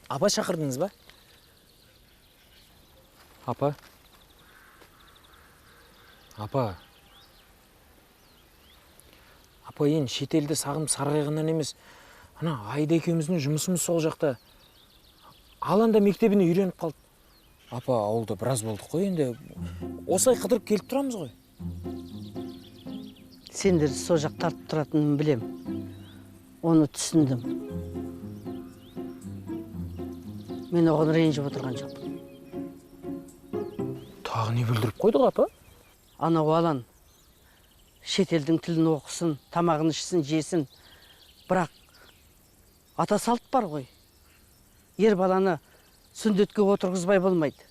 Апа шақырдыңыз ба? Апа? Апа? Апа, енді шетелді сағынып сарғайғаннан емес, ана Айда екеуміздің жұмысымыз сол жақта. Аланда мектебіне үйреніп қалды. Апа, ауылда біраз болдық қой, енді осылай қыдырып келіп тұрамыз ғой. Сендер сол жақ тартып тұратынын білем. Оны түсіндім. Мен оған ренжіп отырған жоқпын. Тағы не бүлдіріп қойдық, апа? Анау Алан шетелдің тілін оқысын, тамағын ішсін, жесін. Бірақ ата салт бар ғой. Ер баланы сүндетке отырғызбай болмайды.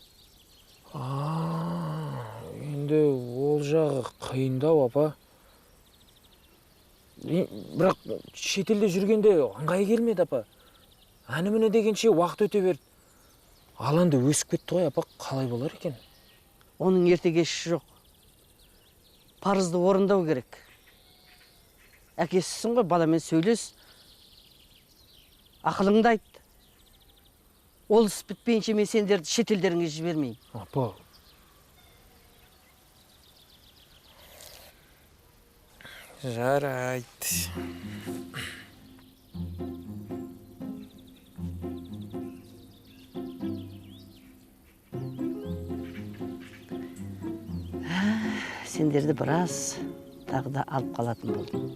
Енді ол жағы қиындау, апа. Бірақ шетелде жүргенде ыңғай келмеді, апа. Әні-міне дегенше уақыт өте берді. Аланды өсіп кетті ғой, апа, қалай болар екен? Оның ертегесі жоқ. Парызды орындау керек. Әкесісің ғой, баламен сөйлес. Ақылыңды айт. Ол іс бітпейінше мен сендерді шетелдеріңе жібермеймін. Апа. Жарайды. Сендерді біраз тағы да алып қалатын болдым.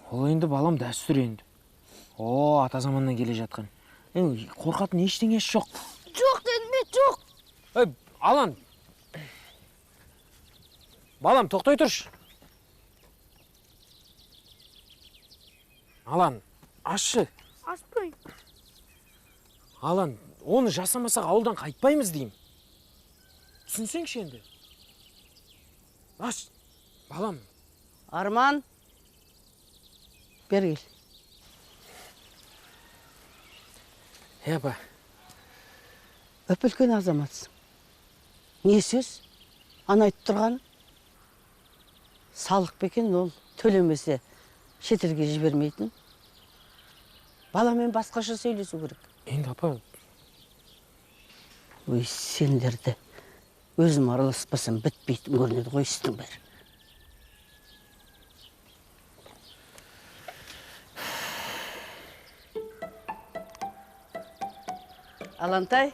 Ол енді балам дәстүр енді. Ата заманнан келе жатқан. Қорқатын ештеңесі жоқ. Жоқ дедім бе, жоқ. Алан. Балам, тоқтай тұршы. Алан, ашшы. Аспай. Алан, оны жасамасақ ауылдан қайтпаймыз деймін. Түсінсеңші енді. Аш, балам. Арман, бер кел. Апа. Өп-үлкен азаматсың. Не сөз? Ана айтып тұрған? Салық бекен, ол төлемесе шетелге жібермейтін. Баламен басқаша сөйлесу керек. Енді, апа. Ой, сендерді өзім араласпасам бітпейтін көрінеді ғой істің бәрі. Алантай.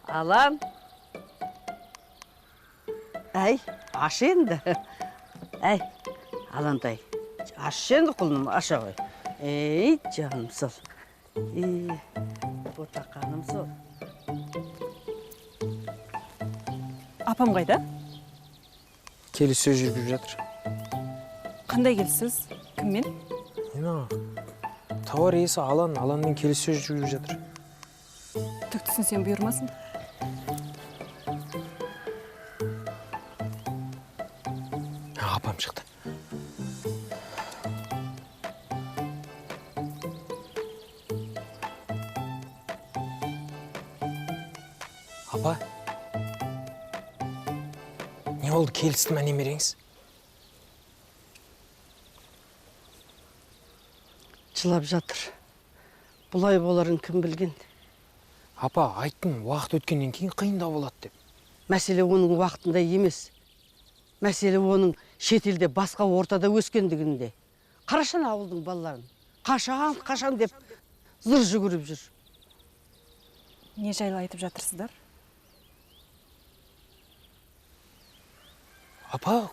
Алан. Әй, аш енді. Әй, Алантай. Аш енді құлыным, аша ғой. Ей, жаным сол. Ботақаным сол. Апам қайда? Келіссөз жүргізіп жатыр. Қандай келіссөз? Кіммен? Тауар иесі Аланмен келіссөз жүргізіп жатыр. Түк түсінсем бұйырмасын. Апам шықты. Апа, не болды, келісті ма немереңіз? Жылап жатыр. Бұлай боларын кім білген? Апа, айттым, уақыт өткеннен кейін қиындау болады деп. Мәселе оның уақытында емес. Мәселе оның шетелде басқа ортада өскендігінде. Қарашан ауылдың балаларын. Қашан деп зыр жүгіріп жүр. Не жайлы айтып жатырсыздар? Апа,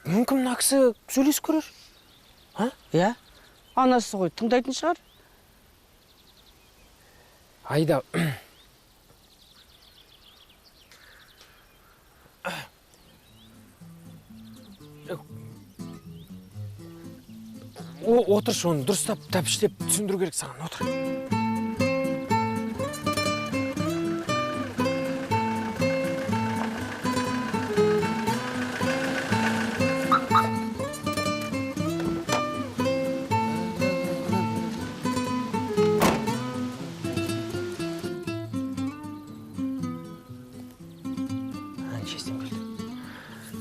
мүмкін мына кісі сөйлесіп көрер? Иә, анасы ғой, тыңдайтын шығар. Айда. Отыршы, оны дұрыстап, тәпіштеп түсіндіру керек саған, отыр. Әншесін келді.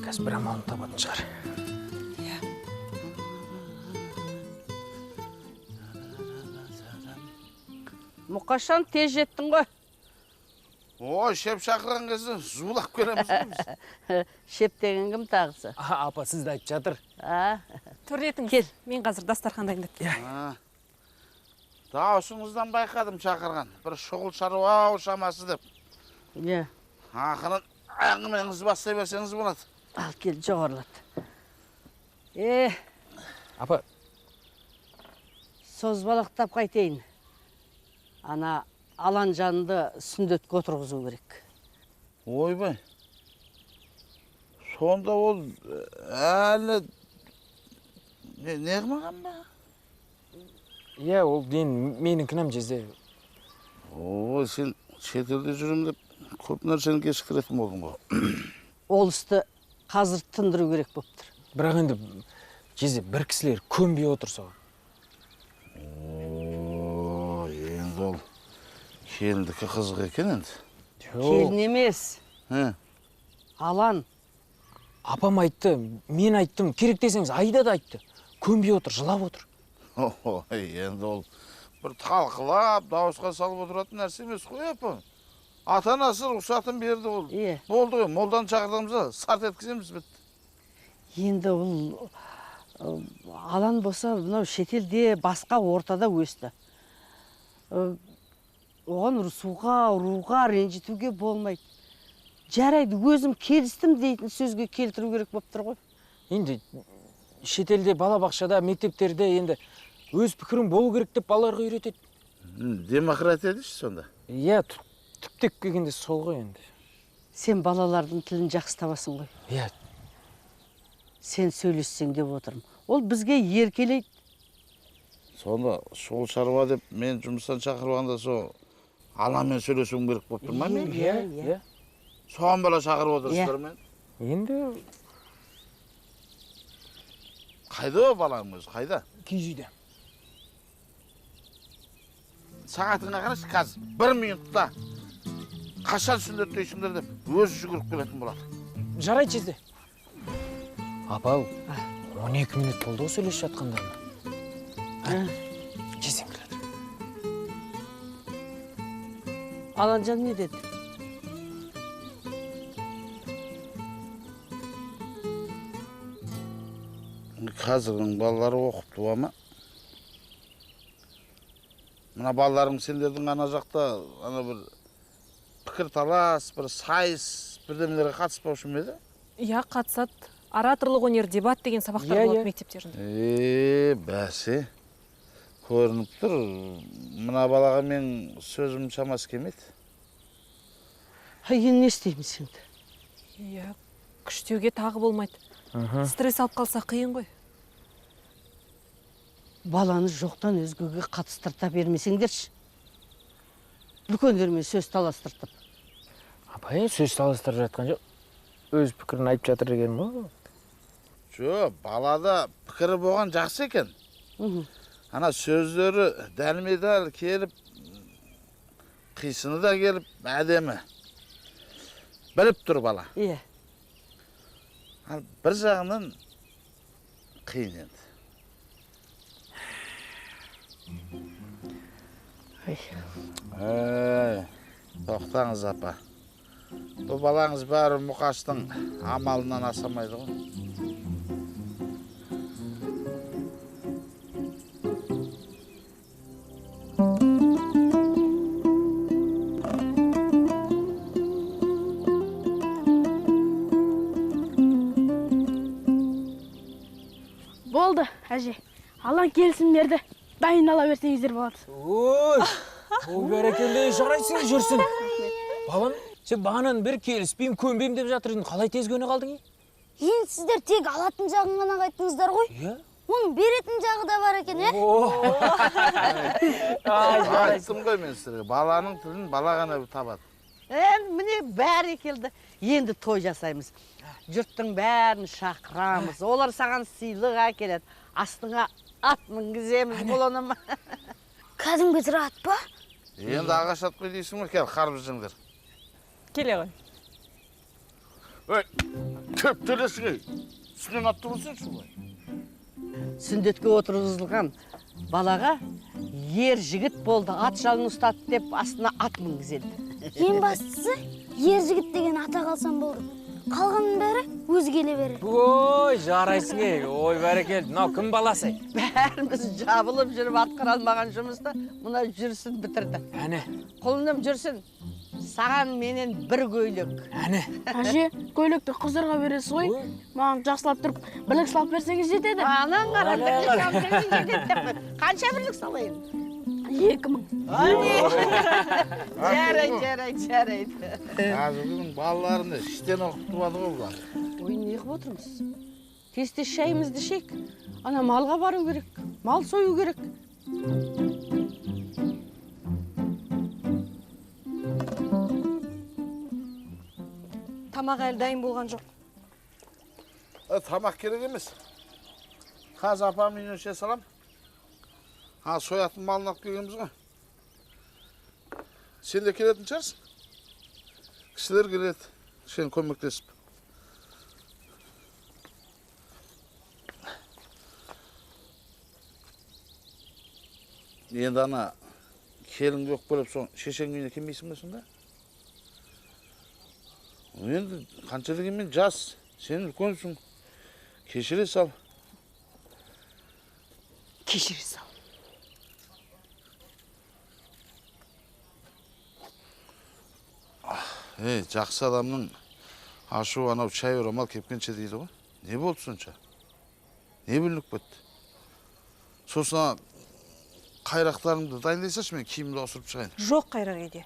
Қазір бір амалын табатын шығар. Мұқашан тез жеттің ғой. Ой, шеп шақырған кезде зулап келеміз біз. Шеп деген кім тағысы? Апа, сізді айтып жатыр. Төрлетіңіз. Кел. Мен қазір дастархан дайындап. Дауысыңыздан байқадым шақырған. Bir шұғыл шаруа шамасы деп. Иә. Ақырын әңгімеңізді бастай берсеңіз болады. Ал кел, жоғарлат. Апа, Созбалақтап қайтайын. Ана алан жанды сүндетке отырғызу керек. Ойбай. Сонда ол әлі не қылмаған ба? иә, ол дейін менің кінәм жезде. Ой, сен шетелде жүрім деп көп нәрсені кешіктіретін болдың ғой. Ол істі қазір тындыру керек болып тұр. Бірақ енді жезде бір кісілер көнбей отырса. Енді ол келіндікі қызық екен енді. Келін емес, алан. Апам айтты, мен айттым, керек десеңіз Айда да айтты. Көнбей отыр, жылап отыр. Ой, енді ол бір талқылап, дауысқа салып отыратын нәрсе емес қой, апа. Ата-анасы рұқсатын берді ол. Иә. Болды ғой, молдан шақырдığımызда сарт еткіземіз бітті. Енді ол алан болса, мынау шетелде басқа ортада өсті. Оған ұруға, ренжітуге болмайды. Жарайды, өзім келістім дейтін сөзге келтіру керек болып тұр ғой. Енді шетелде балабақшада, мектептерде енді өз пікірің болу керек деп балаларға үйретеді. Демократия дейсіз сонда? Иә, түптеп келгенде сол ғой енді. Сен балалардың тілін жақсы табасың ғой. Иә. Сен сөйлессең деп отырмын. Ол бізге еркелейді. Сонда шұғыл шаруа деп мен жұмыстан шақырғанда сол анамен сөйлесуім керек болып тұр ма мен? Иә. Соған бала шақырып отырсыздар мен. Енді Қайда о балаң өзі, қайда? киіз үйде. Сағатыңа қарашы, қазір 1 минутта қашан сүндеттейсіңдер деп өзі жүгіріп келетін болады. Жарайды жезде. Апау, 12 минут болды ғой сөйлесіп жатқандарына. Жесең келеді. Аланжан не деді? Қазірдің балалары оқып туа ма? Мына балаларың сендердің ана жақта бір пікір талас, бір сайыс, бірдемелерге қатыспаушы ма еді? Иә, қатысады. Ораторлық өнер, дебат деген сабақтар болады мектептерінде. Бәсе. Көрініп тұр. Мына балаға мен сөзім шамасы келмейді. Енді не істейміз енді? Иә, күштеуге тағы болмайды. Стресс алып қалса қиын ғой. Баланы жоқтан өзгеге қатыстырта бермесеңдерші. Үлкендермен сөз таластыртып. Апай, сөз таластырып жатқан жоқ. Өз пікірін айтып жатыр деген ғой. Жоқ, балада пікірі болған жақсы екен. Ана сөздері дәлме-дәл келіп, қисыны да келіп, әдемі. Біліп тұр бала. Иә. Бір жағынан қиын енді. Тоқтаңыз, апа. Бұл балаңыз бәрі Мұқаштың амалынан асамайды ғой. Болды, әже. Алан келісім берді. Дайын ала берсеңіздер болады. Ой! Ой, бәрекелді, жарайсың, жүрсін. Балам, сен бағанан бір келіспеймін, көнбеймін деп жатыр едің. Қалай тез көне қалдың? Енді сіздер тек алатын жағын ғана қайттыңыздар ғой. Иә? Оның беретін жағы да бар екен, Айттым ғой мен сіздерге, баланың тілін бала ғана табады. Міне бәрі келді. Енді той жасаймыз. Жұрттың бәрін шақырамыз. Олар саған сыйлық әкеледі. Астыңа ат мінгіземіз, болана ма? Кәдімгі ат па? Енді ағаш атпай дейсің ме? Кел, қарбыз жыңдар. Келе ғой. Ой, көп төлесің ей. Үстінен атты болсын шулай. Сүндетке отырғызылған балаға ер жігіт болды, ат жалын ұстады деп астына ат мінгізеді. Ең бастысы, ер жігіт деген ата қалсам болды. Қалғанның бәрі өзі келе берер. Ой, жарайсың ей. Ой, бәрекелді. Мынау кім баласы? Бәріміз жабылып жүріп атқара алмаған жұмысты мына жүрсін бітірді. Әне. Құлыным жүрсін, саған менен бір көйлек. Әне. Әже, көйлекті қыздарға бересіз ғой. Маған жақсылап тұрып, бірлік салып берсеңіз жетеді. Анан қара, бірлік салып берсеңіз жетеді. Қанша бірлік салайын? 2000. Жарайды. Қазірдің балаларыны іштен оқытып алды ғой бұлар. Ой, не қып отырмыз? Тез шайымызды ішейік. Ана малға бару керек, мал сою керек. Тамақ әлі дайын болған жоқ. Тамақ керек емес. Қазір апам үйіне ше салам. Соятын малын алып келгенбіз ғой. Сен де келетін шығарсың. Кісілер келеді, сен көмектесіп. Енді ана келін жоқ болып соң шешең үйіне келмейсің бе сонда? Енді қанша дегенмен жас, сен үлкенсің. Кешіре сал. Кешіре сал. Жақсы адамның ашу анау шай орамал кепкенше дейді ғой. Не болды сонша? Не бүлініп кетті? Сосын қайрақтарымды дайындайсашы, мен киімді осырып шығайын. Жоқ қайрақ еде.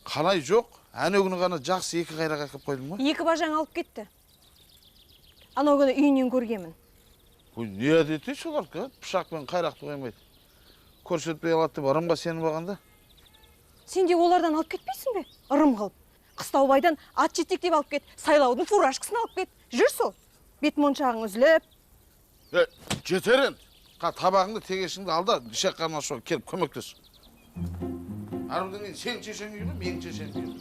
Қалай жоқ? Әне күні ғана жақсы 2 қайрақ әкеп қойдым ғой. 2 бажаң алып кетті. Анау күні үйінен көргемін. Ой, не әдеті солар қа? Пышақпен қайрақты қоймайды. Көрсетпей алады деп ырымға сеніп алғанда. Сен де олардан алып кетпейсің бе? Ырым қалып. Қыстаубайдан ат жетектеп алып кет, сайлаудың фуражкасын алып кет. Жүр сол. Бет моншағың үзіліп. Жетер енді. Табағыңды, тегешіңді ал да, дішек қарны ашуға келіп көмектес. Арбыдан кейін сен шешең үйді, мен шешең үйді.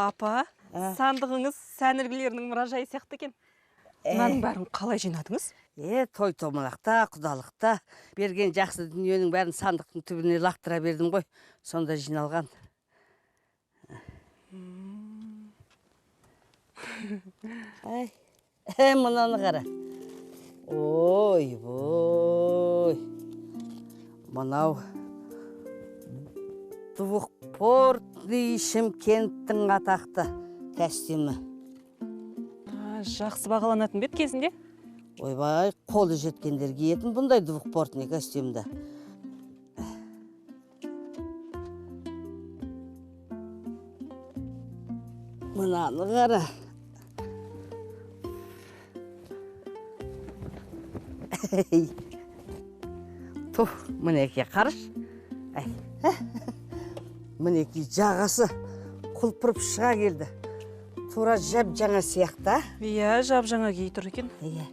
Апа, сандығыңыз сән үлгілерінің мұражайы сияқты екен. Мынаның бәрін қалай жинадыңыз? Той томалақта, құдалықта берген жақсы дүниенің бәрін сандықтың түбіне лақтыра бердім ғой. Сонда жиналған. Мұнаны қара. Ой. Мынау двухпортный Шымкенттің атақты костюмі. Жақсы бағаланатын бет кезінде? Ойбай, қолы жеткендер киетін бұндай двухпортный костюмді. Мынаны қара. Тух, мінеке қарыш. Мінеке жағасы құлпырып шыға келді. Тура жап жаңа сияқты. Иә, жап жаңа кей тұр екен. Иә.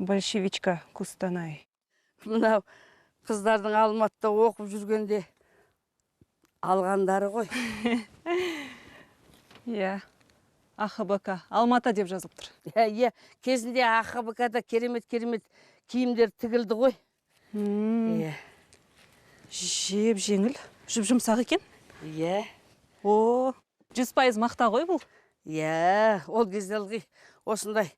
Большевичка Кустанай. Мынау қыздардың Алматыда оқып жүргенде алғандары ғой. Иә, АХБК, Алматы деп жазылып тұр. Иә, кезінде АХБК-да керемет киімдер тігілді ғой. Жеп жеңіл, жұмсақ екен. Иә. 100% мақта ғой бұл. Иә, ол кезде ылғи осындай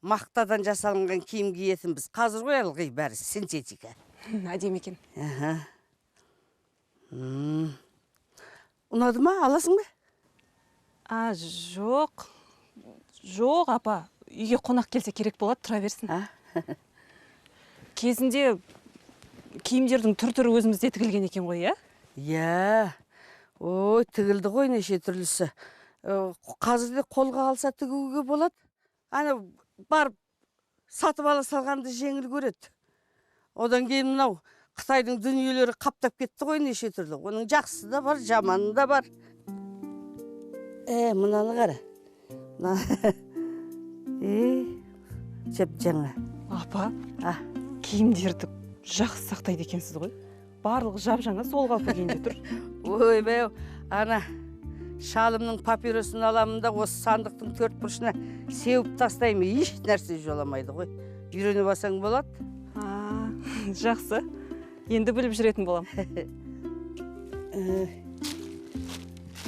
мақтадан жасалынған киім киетінбіз. Қазір ғой ылғи бәрі синтетика. Әдемі екен. Ұнады ма, аласың ба? Жоқ. Жоқ, апа. Үйге қонақ келсе керек болады, тұра берсін. Кезінде киімдердің түр-түрі өзімізде тігілген екен ғой, иә? Иә. Ой, тігілді ғой неше түрлісі. Қазірде қолға алса тігуге болады. Ана барып сатып ала салғанды жеңіл көреді. Одан кейін мынау Қытайдың дүниелері қаптап кетті ғой неше түрлі. Оның жақсысы да бар, жаманы да бар. Мынаны қара. Жеп жаңа. Апа, киімдерді жақсы сақтайды екенсіз ғой. Барлығы жап-жаңа сол қалпы күйінде тұр. Ой, бәу, ана шалымның папиросын аламын да осы сандықтың төрт бұрышына сеуіп тастаймын. Еш нәрсе жоламайды ғой. Үйреніп алсаң болады. Жақсы. Енді біліп жүретін болам.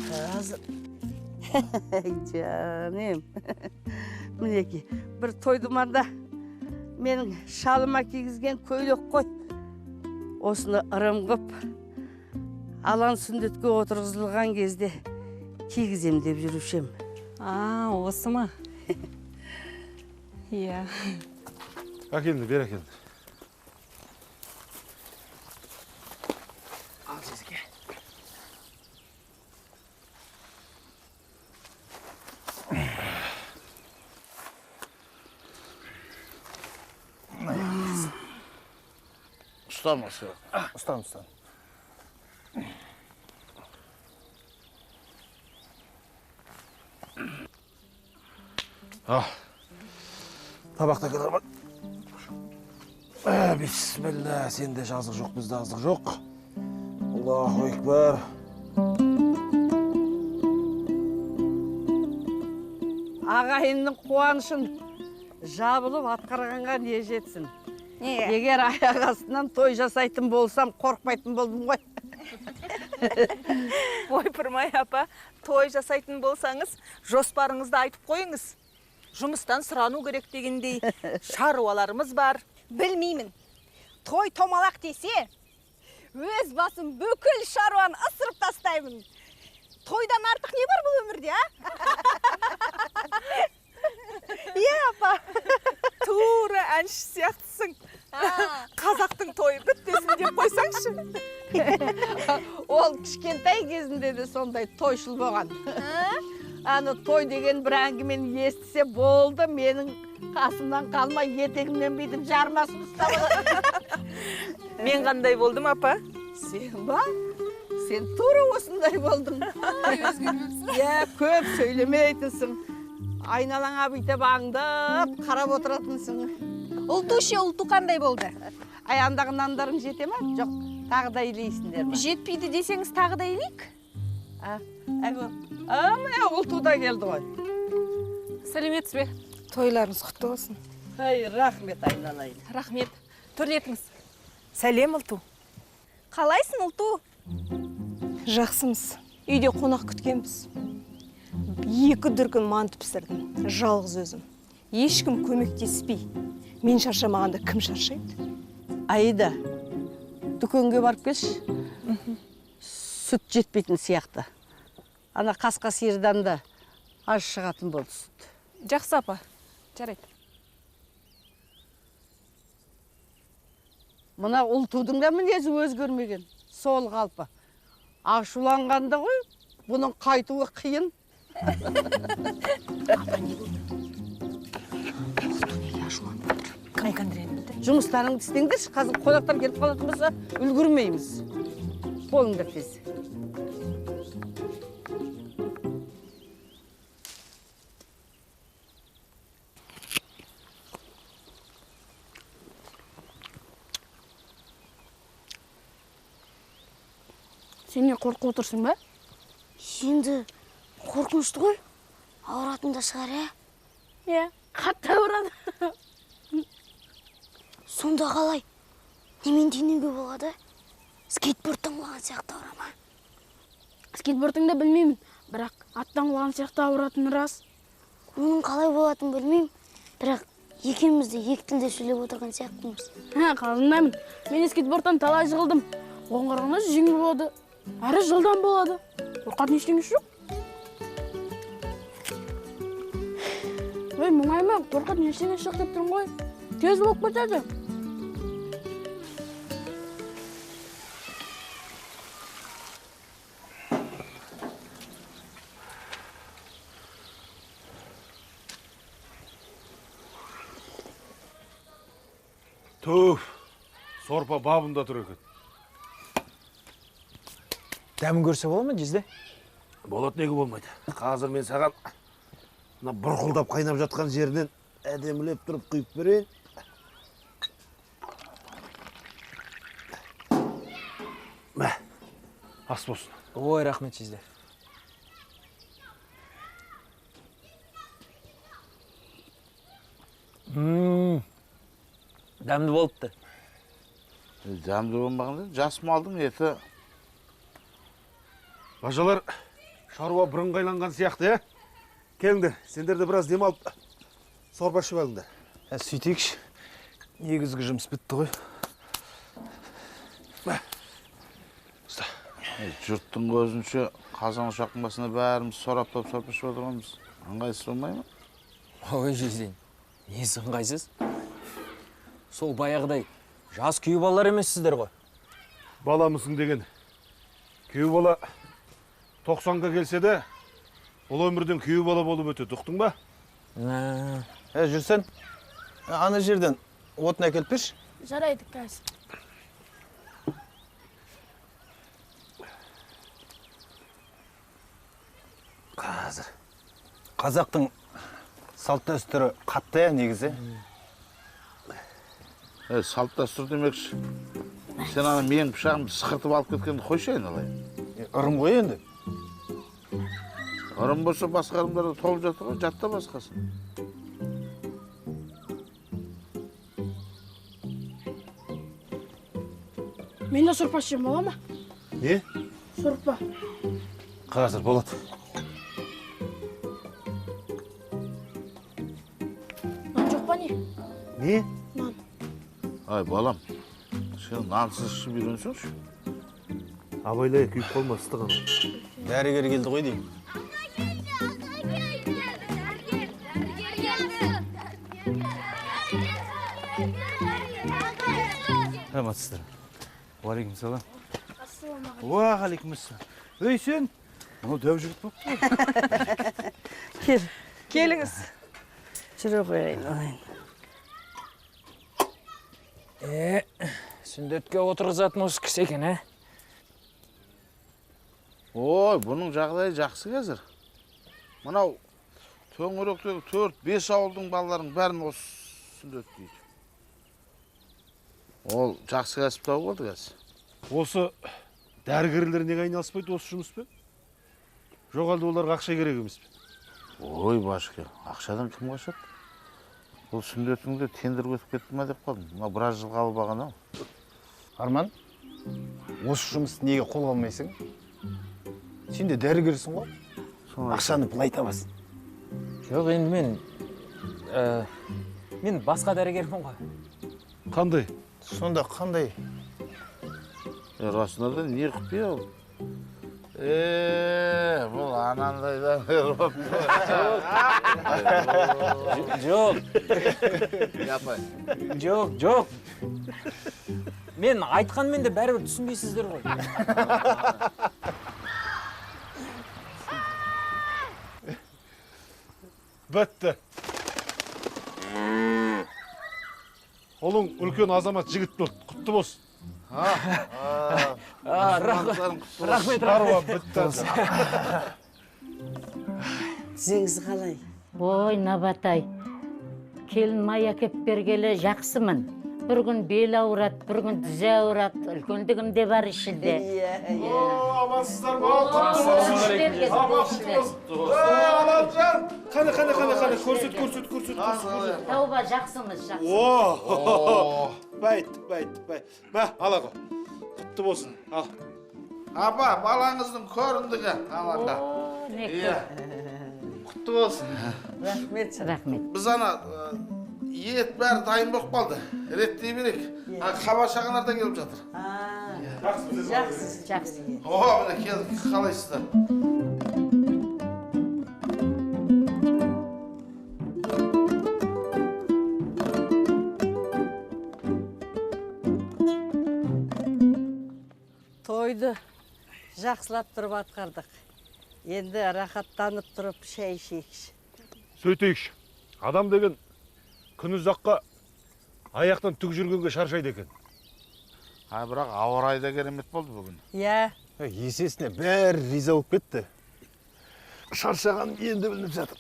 Қазір. Жаным. Мінеки, бір тойдыманда менің шалыма кигізген көйлек қой. Осыны ырым қып, алан сүндетке отырғызылған кезде кигізем деп жүрушем. Осы ма? Иә. Әкелді, бер әкелді. Ал сізге. Ұстамасы. Ұстан. Табақта келер бар. Бисмилля, сенде жазық жоқ, бізде азық жоқ. Аллаху акбар. Ағайынның қуанышын жабылып атқарғанға не жетсін? Егер аяқ астынан той жасайтын болсам, қорқпайтын болдым ғой. Ойпырмай апа, той жасайтын болсаңыз, жоспарыңызды айтып қойыңыз. Жұмыстан сұрану керек дегендей шаруаларымыз бар. Білмеймін. Той томалақ десе, өз басым бүкіл шаруаны ысырып тастаймын. Тойдан артық не бар бұл өмірде, Иә, апа. Тура әнші сияқтысың. Қазақтың тойы бітпесін деп қойсаңшы. Ол кішкентай кезінде де сондай тойшыл болған. Аны той деген бір әңгімені естісе болды, менің қасымнан қалмай етегімнен бүйтіп жармасын ұстап. Мен қандай болдым, апа? Сен ба? Сен тура осындай болдың. Иә, көп сөйлемейтінсің. Айналаңа бүйтіп аңдып, қарап отыратынсың. Ұлту ше, ұлту қандай болды? Аяңдағы нандарың жете ма? Жоқ, тағы да илейсіңдер ма? Жетпейді десеңіз тағы да илейік? Міне ұлту да келді ғой. Сәлеметсіз бе? Тойларыңыз құтты болсын. Рахмет, айналайын. Рахмет. Төрлетіңіз. Сәлем, ұлту. Қалайсың, ұлту? Жақсымыз. Үйде қонақ күткенбіз. 2 дүркін манты пісірдім. Жалғыз өзім. Ешкім көмектеспей. Мен шаршамағанда кім шаршайды? Аида, дүкенге барып келші. Сүт жетпейтін сияқты. Ана қасқа сиырдан да аз шығатын болды сүт. Жақсы, апа. Жарайды. Мына ұлтудың да мінезі өзгермеген. Сол қалпы. Ашуланғанда ғой, бұның қайтуы қиын. Апа, не болды? Ұлту неге ашуланып отыр? Кім кәндіренді? Жұмыстарыңды істеңдерші, қазір қонақтар келіп қалатын болса, үлгірмейміз. Болыңдар тез. Сен не қорқып отырсың ба? Енді қорқынышты ғой. Ауыратын да шығар, Иә, қатты ауырады. Сонда қалай? Немен денеге болады? Скейтбордтан құлаған сияқты ауыра ма? Скейтбордыңды білмеймін, бірақ аттан құлаған сияқты ауыратын рас. Оның қалай болатынын білмеймін, бірақ екеуміз де екі тілде сөйлеп отырған сияқтымыз. Қалжыңдаймын. Мен скейтбордтан талай жығылдым. Оған қарағанда жеңіл болады. Әрі жылдам болады. Қорқатын ештеңесі жоқ. Ой, мұңайма, қорқатын ештеңесі жоқ деп тұрмын ғой. Тез болып кетеді. Түф, сорпа бабында тұр екен. Дәмін көрсе бола ма жезде? Болады, неге болмайды. Қазір мен саған мына бұрқылдап қайнап жатқан жерінен әдемілеп тұрып құйып берейін. Мә, ас болсын. Ой, рахмет жезде. Дәмді болыпты. Дәмді болмағанда жас малдың еті. Бажалар шаруа бірыңғайланған сияқты, Келіңдер, сендер де біраз демалып, сорпа ішіп алыңдар. Сөйтейікші. Негізгі жұмыс бітті ғой. Жұрттың көзінше қазан ошақтың басына бәріміз сораптап сорпа ішіп отырғанбыз. Ыңғайсыз болмай ма? Ой, жезден, несі ыңғайсыз? Сол баяғыдай жас күйеу балалар емессіздер ғой. Баламысың деген. Күйеу бала 90-ға келсе де, ол өмірден күйеу бала болып өтеді, ұқтың ба? Жүрсен, ана жерден отын әкеліп берші. Жарайды, қазір. Қазір. Қазақтың салт дәстүрі қатты негізі. Салт дәстүр демекші. Сен ана менің пышағымды сықыртып алып кеткенді қойшайын алайын. Ырым ғой енді. Ырым болса басқа ырымдарда толып жатыр ғой, жатта басқасы. Мен де сорпа ішем, бола ма? Не? Сорпа. Қазір болады. Нан жоқ па не? Не? Нан. Ай, балам, сен нансыз ішіп үйренсеңші. Абайлай күйіп қалма, ыстығын. Дәрігер келді ғой деймін. Аматсыздар. Уалейкум салам. Уағалейкум ассалам. Өй, сен? Мынау дәу жігіт болып тұр. Кел, Келіңіз. жүре қояйын. Сүндетке отырғызатын осы кісі екен, ә? Ой, бұның жағдайы жақсы қазір. Мынау төңіректегі 4-5 ауылдың балаларының бәрін осы сүндет дейді. Ол жақсы кәсіп тауып алды қазір. Осы дәрігерлер неге айналыспайды осы жұмыспен? Жоқ әлде оларға ақша керек емес пе? Ой, башке, ақшадан кім қашады? Бұл сүндетіңде тендер өтіп кетті ма деп қалдым. Мына біраз жыл қалып алған ау. Арман, осы жұмысты неге қолға алмайсың? Сен де дәрігерсің ғой. Ақшаны былай табасың. Жоқ, енді мен басқа дәрігермін ғой. Қандай? Сонда қандай? Расында да не құпия ол? Бұл анандайдан болып. Жоқ. Мен айтқанмен де бәрібір түсінбейсіздер ғой. Бітті. Олың үлкен азамат жігіт болды, құтты болсын. Рахмет. Шаруа бітті. Тізеңіз қалай? Ой, Набатай, келін май әкеп бергелі жақсымын. Бір күн бел ауырат, бір күн тізе ауырат, үлкендігім де бар ішілде. Амансыздар ма? Алапжан, қане, көрсет. Тауба, жақсымыз, жақсы. Байт. Бә, ала ғой. Құтты болсын, ал. Апа, балаңыздың көріндігі. Алақа. Құтты болсын. Рахмет. Біз ана ет бәрі дайын болып қалды. Реттей берек. Қаба шағанардан келіп жатыр. Жақсы. О, міне келдік, қалайсыздар? Тойды жақсылап тұрып атқардық. Енді рахаттанып тұрып шай ішейікші. Сөйтейікші. Адам деген күн ұзаққа аяқтан түк жүргенге шаршайды екен. Бірақ ауа райы да керемет болды бүгін. Иә. Есесіне бәрі риза болып кетті. Шаршаған енді білініп жатыр.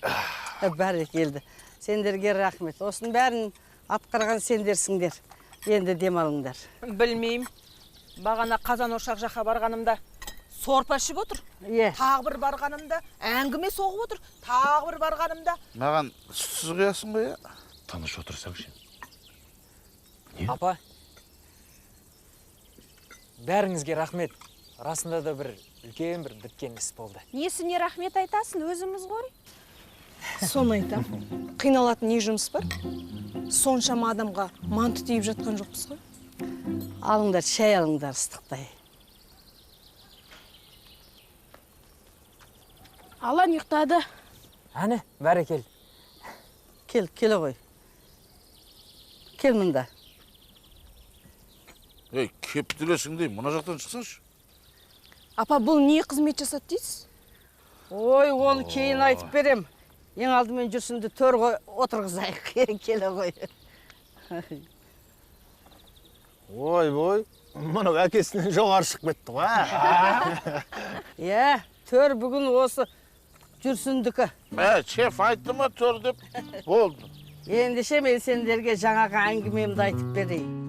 Бәрекелді. Сендерге рахмет. Осының бәрін атқарған сендерсіңдер. Енді демалыңдар. Білмеймін. Бағана қазан ошақ жаққа барғанымда сорпа ішіп отыр. Иә. Тағы бір барғанымда әңгіме соғып отыр. Тағы бір барғанымда. Маған сүтсіз құясың ғой, я? Таныш отырсаңшы. Апа, бәріңізге рахмет. Расында да бір үлкен бір біткен іс болды. Несіне рахмет айтасың, өзіміз ғой. Соны айтам. Қиналатын не жұмыс бар? Соншама адамға манты тиіп жатқан жоқпыз ғой. Алыңдар, шай алыңдар ыстықтай. Алан ұйықтады. Әне, бәрекел. Кел ғой. Кел мұнда. Ей, кептіресің дей, мұна жақтан шықсаншы. Апа, бұл не қызмет жасады дейсіз? Ой, оны кейін айтып берем. Ең алдымен жүрсінді төрге отырғызайық. Келе ғой. Ой, мұның әкесінен жоғары шығып кетті ғой. Иә, төр бүгін осы жүрсіндікі. Шеф айтты ма төр деп болды. Ендеше мен сендерге жаңағы әңгімемді айтып берейін.